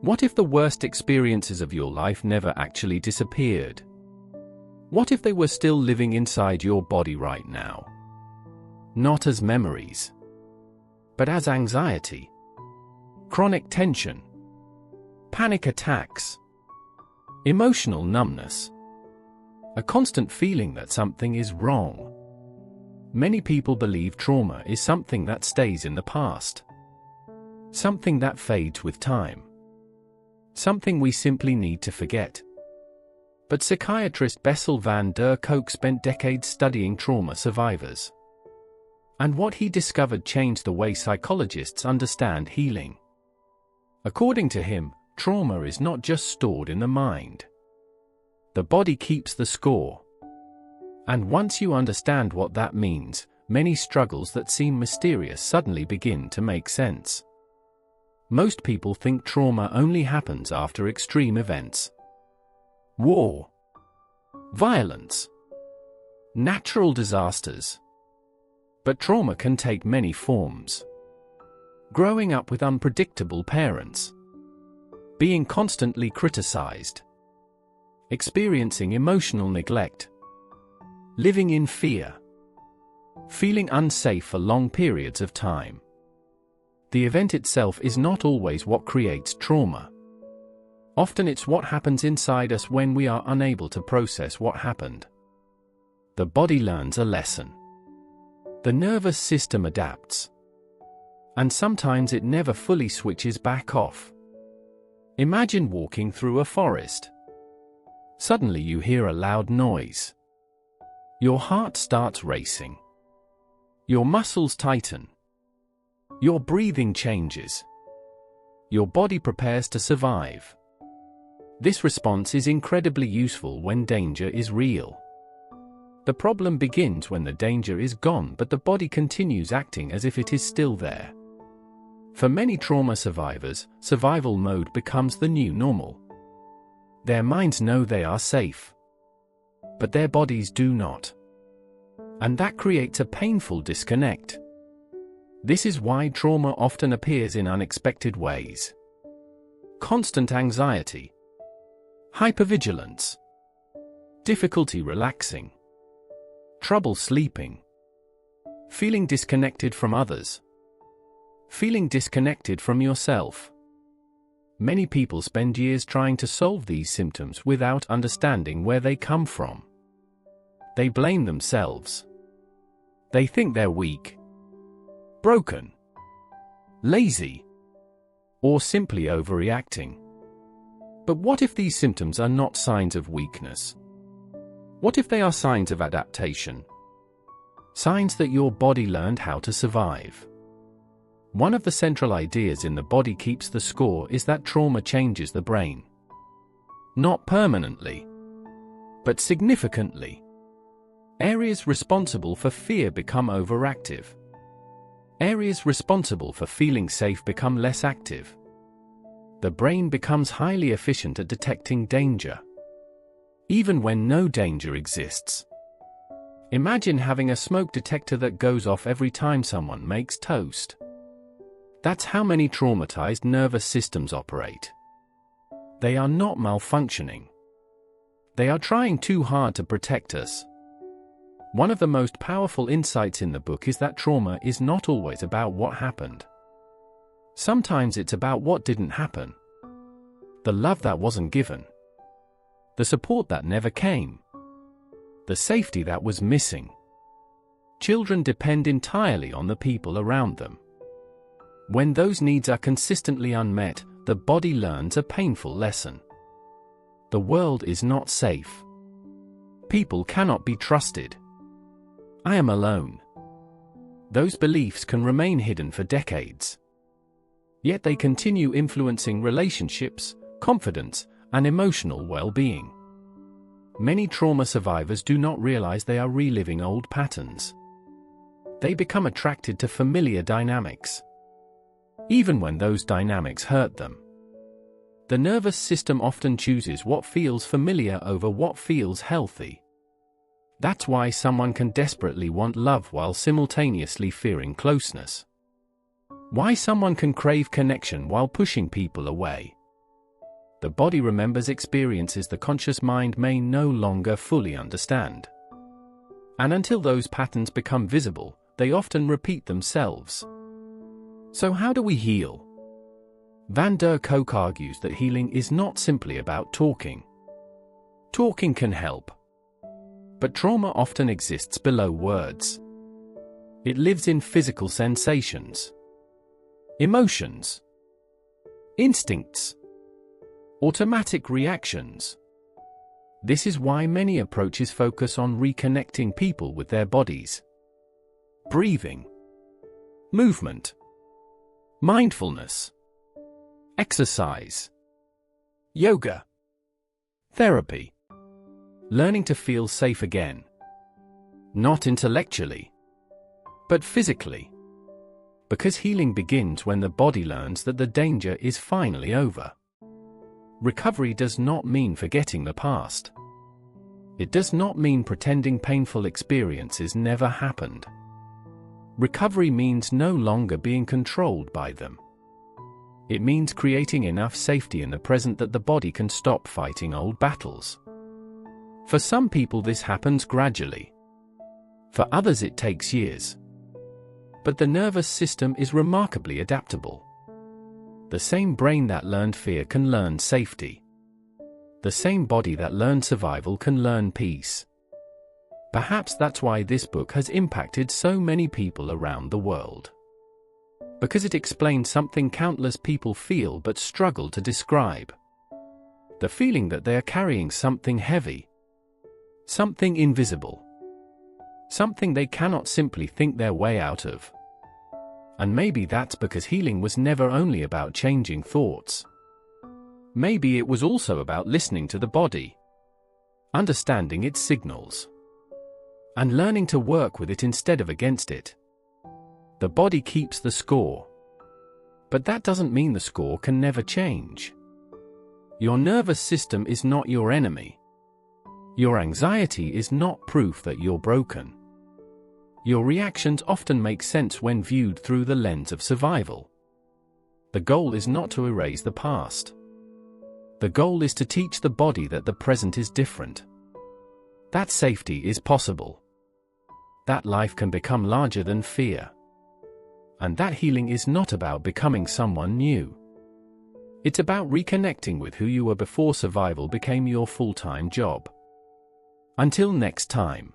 What if the worst experiences of your life never actually disappeared? What if they were still living inside your body right now? Not as memories, but as anxiety, chronic tension, panic attacks, emotional numbness, a constant feeling that something is wrong. Many people believe trauma is something that stays in the past, something that fades with time, something we simply need to forget. But psychiatrist Bessel van der Kolk spent decades studying trauma survivors. And what he discovered changed the way psychologists understand healing. According to him, trauma is not just stored in the mind. The body keeps the score. And once you understand what that means, many struggles that seem mysterious suddenly begin to make sense. Most people think trauma only happens after extreme events. War, violence, natural disasters. But trauma can take many forms. Growing up with unpredictable parents, being constantly criticized, experiencing emotional neglect, living in fear, feeling unsafe for long periods of time. The event itself is not always what creates trauma. Often it's what happens inside us when we are unable to process what happened. The body learns a lesson. The nervous system adapts. And sometimes it never fully switches back off. Imagine walking through a forest. Suddenly you hear a loud noise. Your heart starts racing. Your muscles tighten. Your breathing changes. Your body prepares to survive. This response is incredibly useful when danger is real. The problem begins when the danger is gone but the body continues acting as if it is still there. For many trauma survivors, survival mode becomes the new normal. Their minds know they are safe, but their bodies do not. And that creates a painful disconnect. This is why trauma often appears in unexpected ways. Constant anxiety, hypervigilance, difficulty relaxing, trouble sleeping, feeling disconnected from others, feeling disconnected from yourself. Many people spend years trying to solve these symptoms without understanding where they come from. They blame themselves. They think they're weak, broken, lazy, or simply overreacting. But what if these symptoms are not signs of weakness? What if they are signs of adaptation? Signs that your body learned how to survive. One of the central ideas in The Body Keeps the Score is that trauma changes the brain. Not permanently, but significantly. Areas responsible for fear become overactive. Areas responsible for feeling safe become less active. The brain becomes highly efficient at detecting danger, even when no danger exists. Imagine having a smoke detector that goes off every time someone makes toast. That's how many traumatized nervous systems operate. They are not malfunctioning. They are trying too hard to protect us. One of the most powerful insights in the book is that trauma is not always about what happened. Sometimes it's about what didn't happen. The love that wasn't given. The support that never came. The safety that was missing. Children depend entirely on the people around them. When those needs are consistently unmet, the body learns a painful lesson. The world is not safe. People cannot be trusted. I am alone. Those beliefs can remain hidden for decades. Yet they continue influencing relationships, confidence, and emotional well-being. Many trauma survivors do not realize they are reliving old patterns. They become attracted to familiar dynamics, even when those dynamics hurt them. The nervous system often chooses what feels familiar over what feels healthy. That's why someone can desperately want love while simultaneously fearing closeness. Why someone can crave connection while pushing people away. The body remembers experiences the conscious mind may no longer fully understand. And until those patterns become visible, they often repeat themselves. So how do we heal? Van der Kolk argues that healing is not simply about talking. Talking can help. But trauma often exists below words. It lives in physical sensations, emotions, instincts, automatic reactions. This is why many approaches focus on reconnecting people with their bodies. Breathing, movement, mindfulness, exercise, yoga, therapy. Learning to feel safe again. Not intellectually, but physically. Because healing begins when the body learns that the danger is finally over. Recovery does not mean forgetting the past. It does not mean pretending painful experiences never happened. Recovery means no longer being controlled by them. It means creating enough safety in the present that the body can stop fighting old battles. For some people this happens gradually. For others it takes years. But the nervous system is remarkably adaptable. The same brain that learned fear can learn safety. The same body that learned survival can learn peace. Perhaps that's why this book has impacted so many people around the world. Because it explains something countless people feel but struggle to describe. The feeling that they are carrying something heavy. Something invisible. Something they cannot simply think their way out of. And maybe that's because healing was never only about changing thoughts. Maybe it was also about listening to the body, understanding its signals, and learning to work with it instead of against it. The body keeps the score. But that doesn't mean the score can never change. Your nervous system is not your enemy. Your anxiety is not proof that you're broken. Your reactions often make sense when viewed through the lens of survival. The goal is not to erase the past. The goal is to teach the body that the present is different. That safety is possible. That life can become larger than fear. And that healing is not about becoming someone new. It's about reconnecting with who you were before survival became your full-time job. Until next time.